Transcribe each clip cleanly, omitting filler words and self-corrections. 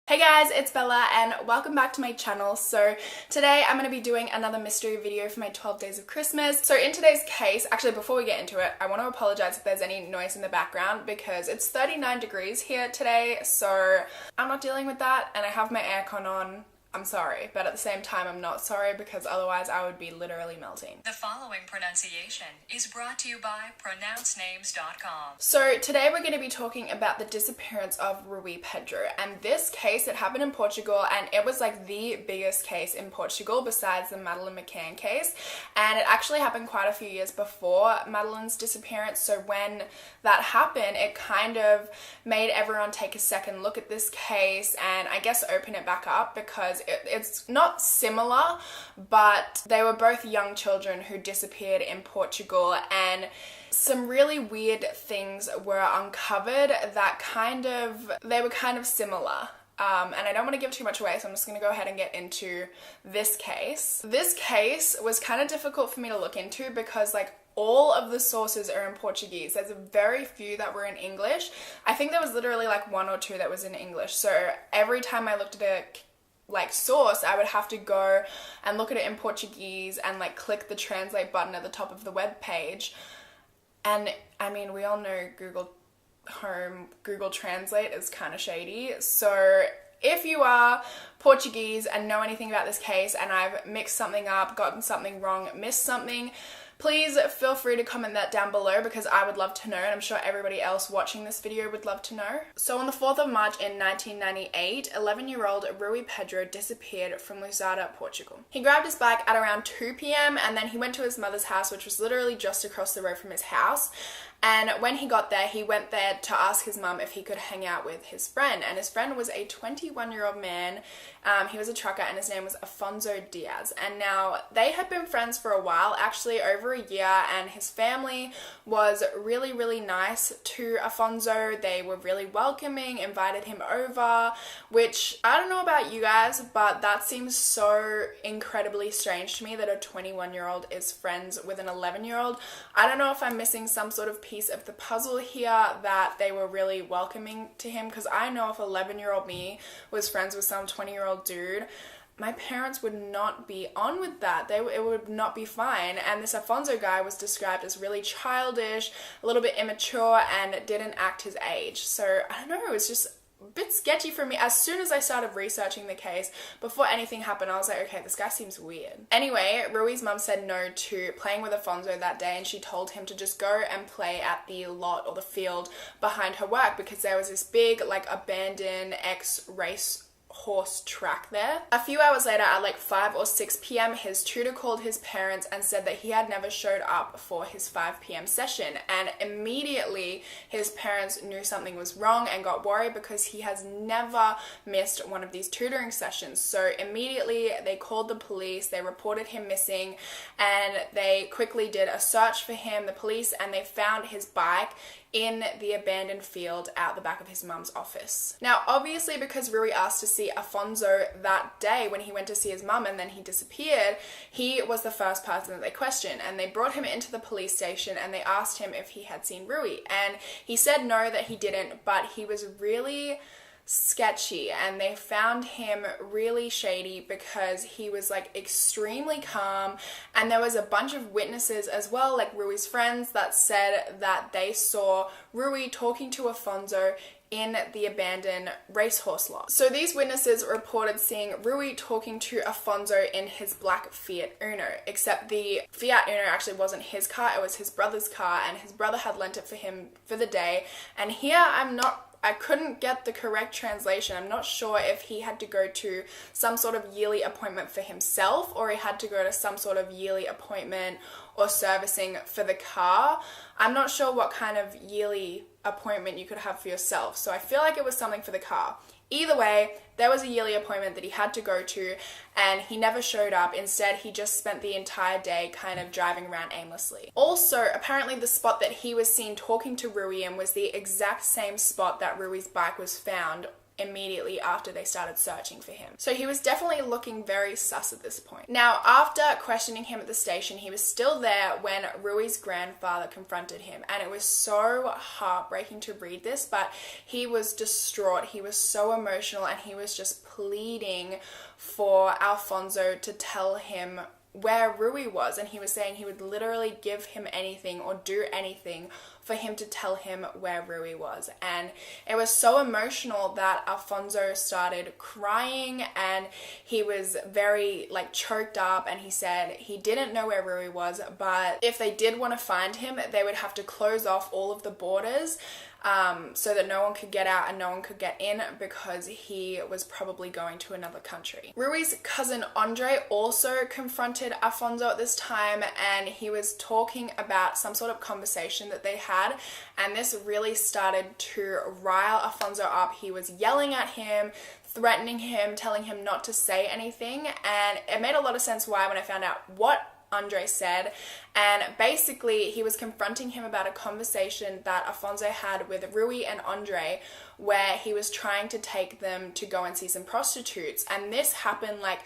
Hey guys, it's Bella and welcome back to my channel. So today I'm going to be doing another mystery video for my 12 days of Christmas. So in today's case, actually before we get into it, I want to apologize if there's any noise in the background because it's 39 degrees here today, so I'm not dealing with that and I have my aircon on. I'm sorry, but at the same time I'm not sorry because otherwise I would be literally melting. The following pronunciation is brought to you by pronouncenames.com. So today we're going to be talking about the disappearance of Rui Pedro, and this case, it happened in Portugal and it was like the biggest case in Portugal besides the Madeleine McCann case, and it actually happened quite a few years before Madeleine's disappearance. So when that happened, it kind of made everyone take a second look at this case and I guess open it back up because it's not similar, but they were both young children who disappeared in Portugal and some really weird things were uncovered that they were kind of similar. And I don't want to give too much away, so I'm just going to go ahead and get into this case. This case was kind of difficult for me to look into because all of the sources are in Portuguese. There's very few that were in English. I think there was literally one or two that was in English. So every time I looked at a source, I would have to go and look at it in Portuguese and click the translate button at the top of the web page. And I mean, we all know Google Translate is kind of shady. So if you are Portuguese and know anything about this case and I've mixed something up, gotten something wrong, missed something, please feel free to comment that down below because I would love to know, and I'm sure everybody else watching this video would love to know. So on the 4th of March in 1998, 11-year-old Rui Pedro disappeared from Lusada, Portugal. He grabbed his bike at around 2 p.m. and then he went to his mother's house, which was literally just across the road from his house. And when he got there, he went there to ask his mum if he could hang out with his friend. And his friend was a 21-year-old man. He was a trucker and his name was Afonso Diaz. And now they had been friends for a while, actually over a year, and his family was really, really nice to Afonso. They were really welcoming, invited him over, which I don't know about you guys, but that seems so incredibly strange to me that a 21-year-old is friends with an 11-year-old. I don't know if I'm missing some sort of piece of the puzzle here that they were really welcoming to him, because I know if 11-year-old me was friends with some 20-year-old dude, my parents would not be on with that. It would not be fine. And this Afonso guy was described as really childish, a little bit immature, and didn't act his age. So I don't know, it was just a bit sketchy for me. As soon as I started researching the case, before anything happened, I was like, okay, this guy seems weird. Anyway, Rui's mum said no to playing with Afonso that day, and she told him to just go and play at the lot or the field behind her work because there was this big abandoned ex-race horse track there. A few hours later at 5 or 6 p.m. his tutor called his parents and said that he had never showed up for his 5 p.m. session, and immediately his parents knew something was wrong and got worried because he has never missed one of these tutoring sessions. So immediately they called the police, they reported him missing, and they quickly did a search for him, the police, and they found his bike in the abandoned field out the back of his mum's office. Now, obviously, because Rui asked to see Afonso that day when he went to see his mum and then he disappeared, he was the first person that they questioned, and they brought him into the police station and they asked him if he had seen Rui, and he said no, that he didn't, but he was really sketchy and they found him really shady because he was extremely calm, and there was a bunch of witnesses as well, Rui's friends, that said that they saw Rui talking to Afonso in the abandoned racehorse lot. So these witnesses reported seeing Rui talking to Afonso in his black Fiat Uno, except the Fiat Uno actually wasn't his car, it was his brother's car, and his brother had lent it for him for the day. And here I couldn't get the correct translation. I'm not sure if he had to go to some sort of yearly appointment for himself or he had to go to some sort of yearly appointment or servicing for the car. I'm not sure what kind of yearly appointment you could have for yourself. So I feel like it was something for the car. Either way, there was a yearly appointment that he had to go to and he never showed up. Instead, he just spent the entire day kind of driving around aimlessly. Also, apparently the spot that he was seen talking to Rui in was the exact same spot that Rui's bike was found immediately after they started searching for him. So he was definitely looking very sus at this point. Now, after questioning him at the station, he was still there when Rui's grandfather confronted him, and it was so heartbreaking to read this, but he was distraught. He was so emotional, and he was just pleading for Alfonso to tell him where Rui was, and he was saying he would literally give him anything or do anything for him to tell him where Rui was. And it was so emotional that Alfonso started crying, and he was very like choked up, and he said he didn't know where Rui was, but if they did want to find him, they would have to close off all of the borders so that no one could get out and no one could get in, because he was probably going to another country. Rui's cousin Andre also confronted Alfonso at this time, and he was talking about some sort of conversation that they had, and this really started to rile Alfonso up. He was yelling at him, threatening him, telling him not to say anything, and it made a lot of sense why when I found out what Andre said. And basically he was confronting him about a conversation that Alfonso had with Rui and Andre, where he was trying to take them to go and see some prostitutes. And this happened like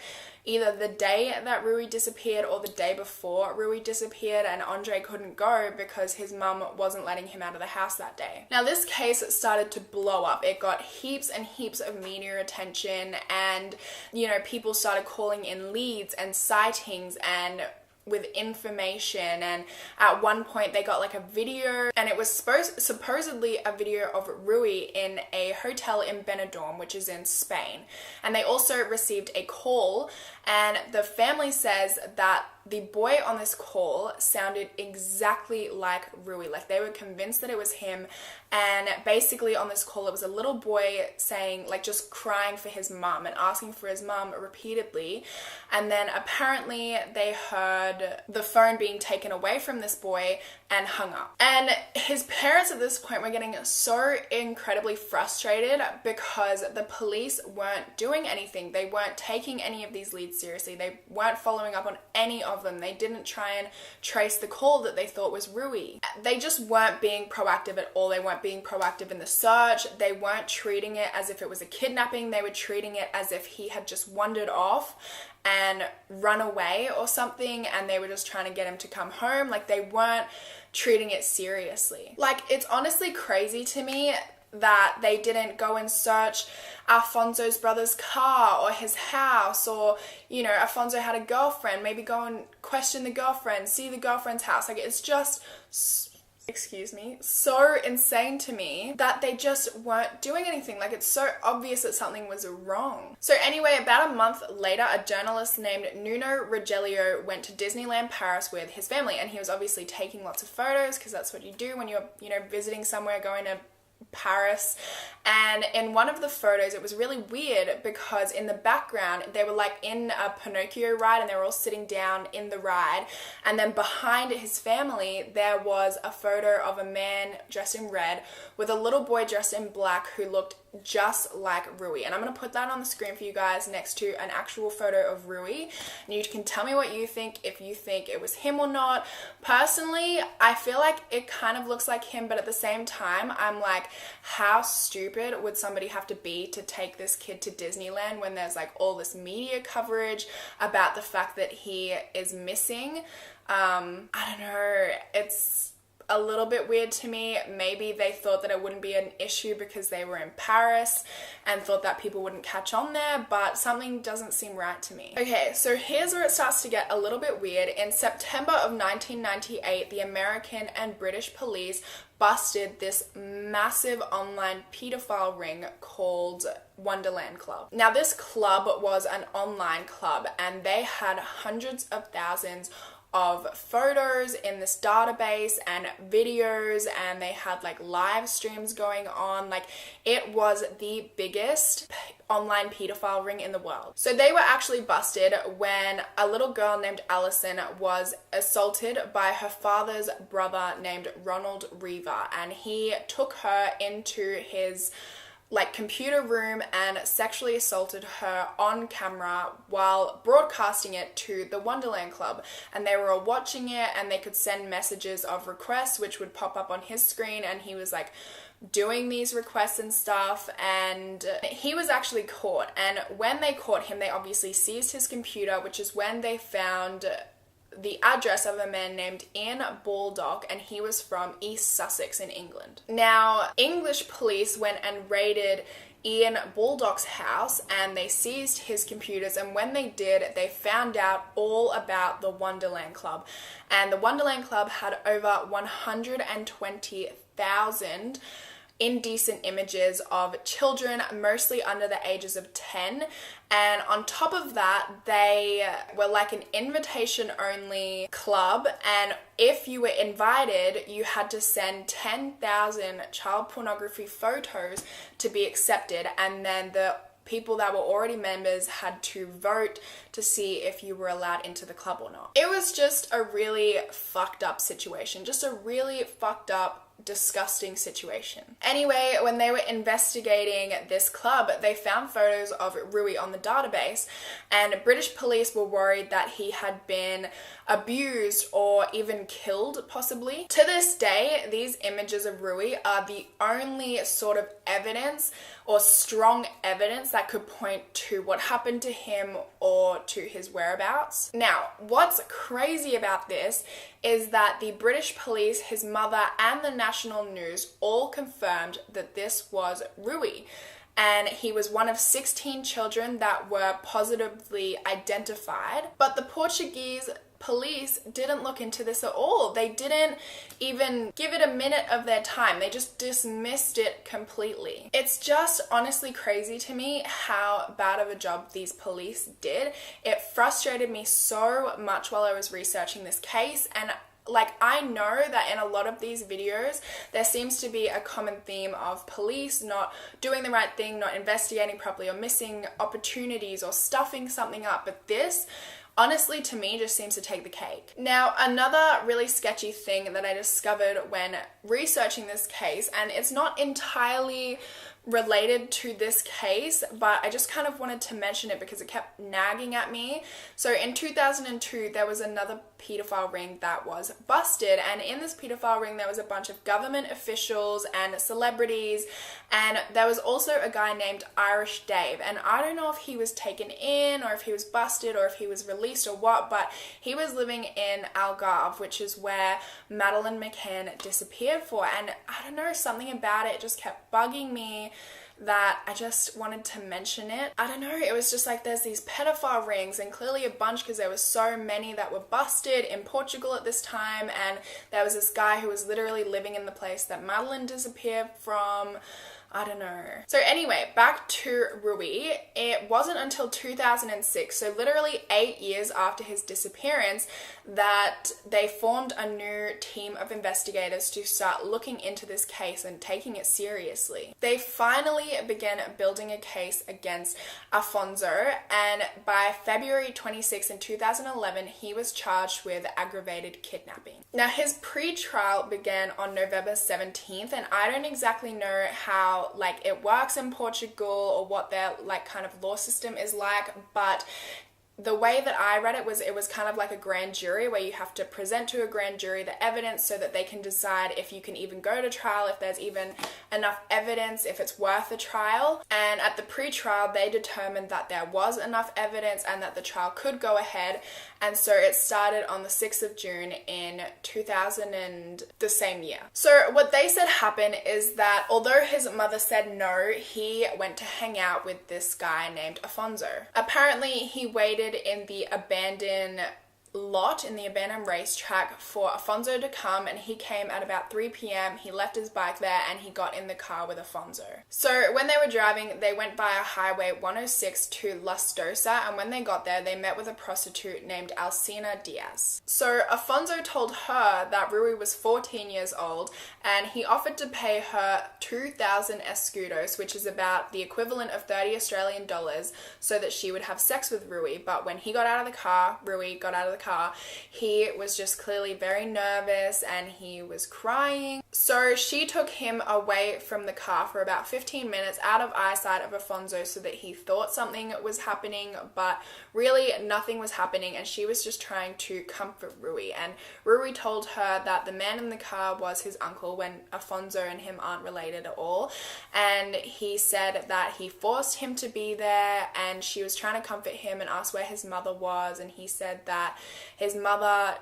either the day that Rui disappeared or the day before Rui disappeared, and Andre couldn't go because his mum wasn't letting him out of the house that day. Now this case started to blow up. It got heaps and heaps of media attention, and you know, people started calling in leads and sightings and with information, and at one point they got like a video, and it was supposedly a video of Rui in a hotel in Benidorm, which is in Spain. And they also received a call, and the family says that the boy on this call sounded exactly like Rui. Like they were convinced that it was him, and basically on this call it was a little boy saying, like, just crying for his mum and asking for his mum repeatedly. And then apparently they heard the phone being taken away from this boy and hung up. And his parents at this point were getting so incredibly frustrated because the police weren't doing anything. They weren't taking any of these leads seriously. They weren't following up on any of them. They didn't try and trace the call that they thought was Rui. They just weren't being proactive at all. They weren't being proactive in the search. They weren't treating it as if it was a kidnapping. They were treating it as if he had just wandered off and run away or something, and they were just trying to get him to come home. Like they weren't treating it seriously. Like, it's honestly crazy to me that they didn't go and search Alfonso's brother's car or his house, or, you know, Alfonso had a girlfriend, maybe go and question the girlfriend, see the girlfriend's house. Like, it's just, so insane to me that they just weren't doing anything. Like, it's so obvious that something was wrong. So anyway, about a month later, a journalist named Nuno Rogelio went to Disneyland Paris with his family, and he was obviously taking lots of photos because that's what you do when you're, you know, visiting somewhere, going to Paris. And in one of the photos, it was really weird because in the background they were like in a Pinocchio ride, and they were all sitting down in the ride, and then behind his family there was a photo of a man dressed in red with a little boy dressed in black who looked just like Rui. And I'm going to put that on the screen for you guys next to an actual photo of Rui, and you can tell me what you think, if you think it was him or not. Personally, I feel like it kind of looks like him, but at the same time I'm like, how stupid would somebody have to be to take this kid to Disneyland when there's like all this media coverage about the fact that he is missing? I don't know, it's a little bit weird to me. Maybe they thought that it wouldn't be an issue because they were in Paris and thought that people wouldn't catch on there, but something doesn't seem right to me. Okay, so here's where it starts to get a little bit weird. In September of 1998, the American and British police busted this massive online pedophile ring called Wonderland Club. Now, this club was an online club, and they had hundreds of thousands of photos in this database and videos, and they had like live streams going on. Like, it was the biggest online pedophile ring in the world. So they were actually busted when a little girl named Allison was assaulted by her father's brother named Ronald Reaver, and he took her into his like computer room and sexually assaulted her on camera while broadcasting it to the Wonderland Club. And they were all watching it, and they could send messages of requests which would pop up on his screen, and he was like doing these requests and stuff, and he was actually caught. And when they caught him, they obviously seized his computer, which is when they found the address of a man named Ian Baldock, and he was from East Sussex in England. Now, English police went and raided Ian Baldock's house and they seized his computers, and when they did, they found out all about the Wonderland Club. And the Wonderland Club had over 120,000 indecent images of children, mostly under the ages of 10. And on top of that, they were like an invitation-only club, and if you were invited, you had to send 10,000 child pornography photos to be accepted, and then the people that were already members had to vote to see if you were allowed into the club or not. It was just a really fucked up situation, just a really fucked up, disgusting situation. Anyway, when they were investigating this club, they found photos of Rui on the database, and British police were worried that he had been abused or even killed, possibly. To this day, these images of Rui are the only sort of evidence or strong evidence that could point to what happened to him or to his whereabouts. Now, what's crazy about this is that the British police, his mother, and the national news all confirmed that this was Rui. And he was one of 16 children that were positively identified. But the Portuguese police didn't look into this at all. They didn't even give it a minute of their time. They just dismissed it completely. It's just honestly crazy to me how bad of a job these police did. It frustrated me so much while I was researching this case, and I know that in a lot of these videos, there seems to be a common theme of police not doing the right thing, not investigating properly, or missing opportunities, or stuffing something up. But this, honestly, to me, just seems to take the cake. Now, another really sketchy thing that I discovered when researching this case, and it's not entirely related to this case, but I just kind of wanted to mention it because it kept nagging at me. So in 2002, there was another pedophile ring that was busted, and in this pedophile ring there was a bunch of government officials and celebrities, and there was also a guy named Irish Dave, and I don't know if he was taken in or if he was busted or if he was released or what, but he was living in Algarve, which is where Madeleine McCann disappeared for, and I don't know, something about it just kept bugging me that I just wanted to mention it. I don't know, it was just like there's these pedophile rings, and clearly a bunch because there were so many that were busted in Portugal at this time, and there was this guy who was literally living in the place that Madeleine disappeared from. I don't know. So anyway, back to Rui. It wasn't until 2006, so literally 8 years after his disappearance, that they formed a new team of investigators to start looking into this case and taking it seriously. They finally began building a case against Afonso, and by February 26 in 2011, he was charged with aggravated kidnapping. Now, his pre-trial began on November 17th, and I don't exactly know how it works in Portugal or what their kind of law system is like, but the way that I read it was kind of like a grand jury, where you have to present to a grand jury the evidence so that they can decide if you can even go to trial, if there's even enough evidence, if it's worth a trial. And at the pre-trial, they determined that there was enough evidence and that the trial could go ahead. And so it started on the 6th of June in 2000 and the same year. So what they said happened is that although his mother said no, he went to hang out with this guy named Afonso. Apparently, he waited in the abandoned lot, in the abandoned racetrack, for Afonso to come, and he came at about 3 p.m. He left his bike there and he got in the car with Afonso. So when they were driving, they went by a highway 106 to Las Dosa, and when they got there, they met with a prostitute named Alcina Diaz. So Afonso told her that Rui was 14 years old, and he offered to pay her 2,000 escudos, which is about the equivalent of 30 Australian dollars, so that she would have sex with Rui. But when he got out of the car, Rui got out of the car, he was just clearly very nervous and he was crying. So she took him away from the car for about 15 minutes out of eyesight of Afonso so that he thought something was happening, but really nothing was happening, and she was just trying to comfort Rui. And Rui told her that the man in the car was his uncle when Afonso and him aren't related at all. And he said that he forced him to be there, and she was trying to comfort him and ask where his mother was, and he said that his mother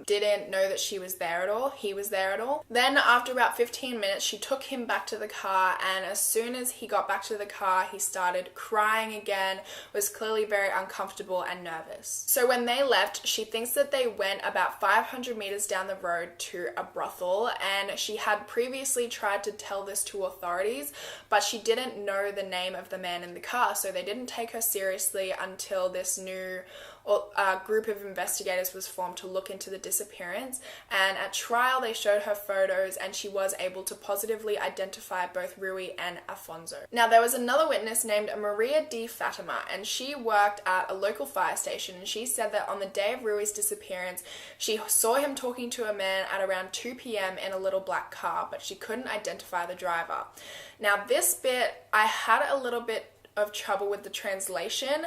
didn't know that he was there at all. Then after about 15 minutes, she took him back to the car, and as soon as he got back to the car, he started crying again, was clearly very uncomfortable and nervous. So when they left, she thinks that they went about 500 meters down the road to a brothel, and she had previously tried to tell this to authorities, but she didn't know the name of the man in the car, so they didn't take her seriously until this new group of investigators was formed to look into the disappearance. And at trial, they showed her photos, and she was able to positively identify both Rui and Afonso. Now, there was another witness named Maria Di Fatima, and she worked at a local fire station, and she said that on the day of Rui's disappearance, she saw him talking to a man at around 2 p.m. in a little black car, but she couldn't identify the driver. Now, this bit, I had a little bit of trouble with the translation,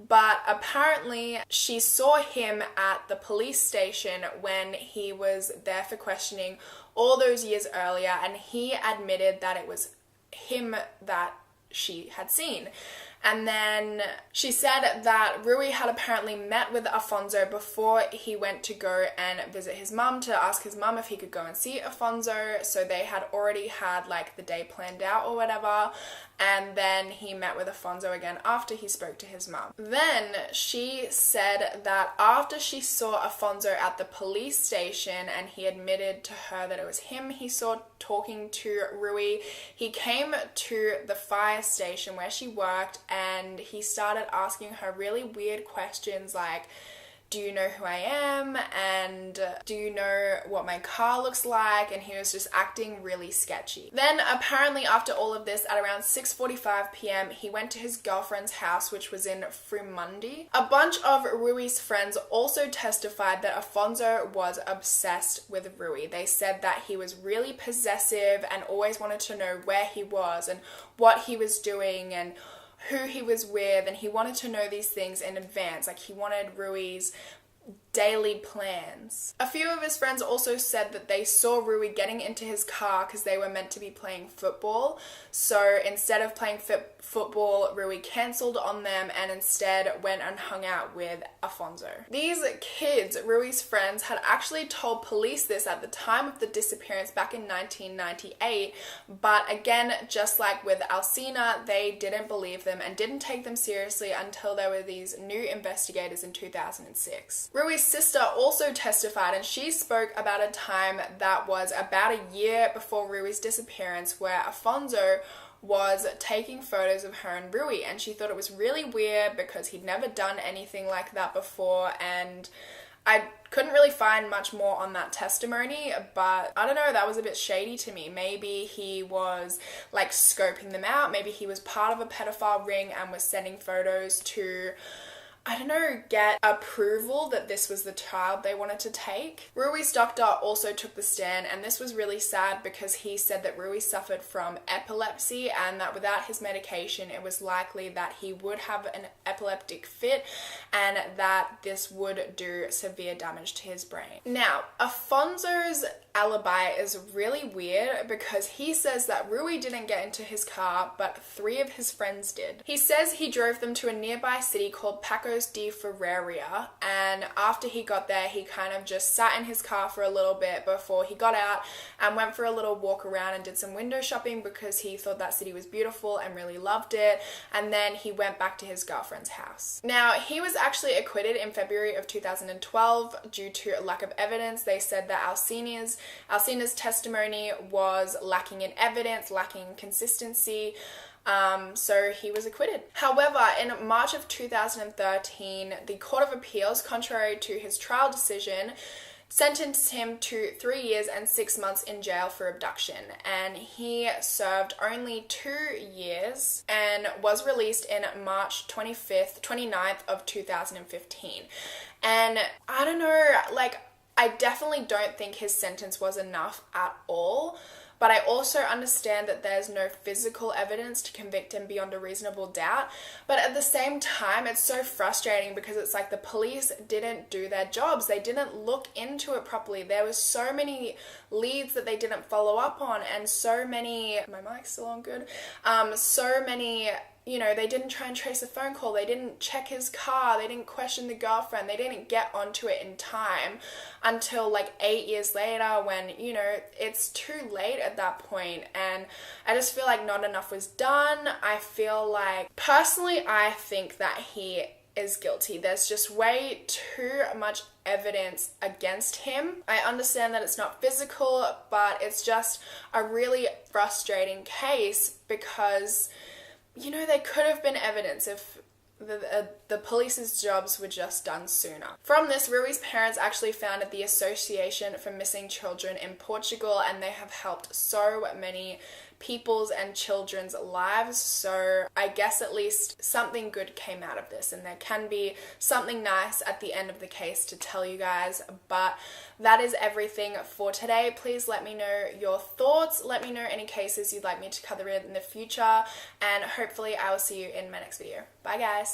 but apparently she saw him at the police station when he was there for questioning all those years earlier, and he admitted that it was him that she had seen. And then she said that Rui had apparently met with Afonso before he went to go and visit his mum to ask his mum if he could go and see Afonso. So they had already had like the day planned out or whatever. And then he met with Afonso again after he spoke to his mum. Then she said that after she saw Afonso at the police station and he admitted to her that it was him he saw talking to Rui, he came to the fire station where she worked, and he started asking her really weird questions like, do you know who I am? And do you know what my car looks like? And he was just acting really sketchy. Then apparently after all of this, at around 6:45 p.m, he went to his girlfriend's house, which was in Frumundi. A bunch of Rui's friends also testified that Afonso was obsessed with Rui. They said that he was really possessive and always wanted to know where he was and what he was doing and who he was with, and he wanted to know these things in advance. Like, he wanted Rui's daily plans. A few of his friends also said that they saw Rui getting into his car because they were meant to be playing football. So instead of playing football, Rui cancelled on them and instead went and hung out with Afonso. These kids, Rui's friends, had actually told police this at the time of the disappearance back in 1998, but again, just like with Alcina, they didn't believe them and didn't take them seriously until there were these new investigators in 2006. Rui's sister also testified, and she spoke about a time that was about a year before Rui's disappearance where Afonso was taking photos of her and Rui, and she thought it was really weird because he'd never done anything like that before, and I couldn't really find much more on that testimony, but I don't know, that was a bit shady to me. Maybe he was like scoping them out, maybe he was part of a pedophile ring and was sending photos to, I don't know, get approval that this was the child they wanted to take. Rui's doctor also took the stand, and this was really sad because he said that Rui suffered from epilepsy and that without his medication it was likely that he would have an epileptic fit and that this would do severe damage to his brain. Now, Afonso's alibi is really weird because he says that Rui didn't get into his car, but 3 of his friends did. He says he drove them to a nearby city called Paco di Ferreria, and after he got there he kind of just sat in his car for a little bit before he got out and went for a little walk around and did some window shopping because he thought that city was beautiful and really loved it, and then he went back to his girlfriend's house. Now, he was actually acquitted in February of 2012 due to a lack of evidence. They said that Alcina's testimony was lacking in evidence, lacking consistency, so he was acquitted. However, in March of 2013, the Court of Appeals, contrary to his trial decision, sentenced him to 3 years and 6 months in jail for abduction, and he served only 2 years and was released in March 29th of 2015. And I don't know, like, I definitely don't think his sentence was enough at all. But I also understand that there's no physical evidence to convict him beyond a reasonable doubt. But at the same time, it's so frustrating because it's like the police didn't do their jobs. They didn't look into it properly. There was so many leads that they didn't follow up on, and so many, my mic's still on good, so many, you know, they didn't try and trace a phone call, they didn't check his car, they didn't question the girlfriend, they didn't get onto it in time until like 8 years later when, you know, it's too late at that point. And I just feel like not enough was done. I feel like, personally, I think that he is guilty. There's just way too much evidence against him. I understand that it's not physical, but it's just a really frustrating case because, you know, there could have been evidence if the police's jobs were just done sooner. From this, Rui's parents actually founded the Association for Missing Children in Portugal, and they have helped so many people's and children's lives. So I guess at least something good came out of this, and there can be something nice at the end of the case to tell you guys. But that is everything for today. Please let me know your thoughts. Let me know any cases you'd like me to cover in the future, and hopefully I will see you in my next video. Bye guys.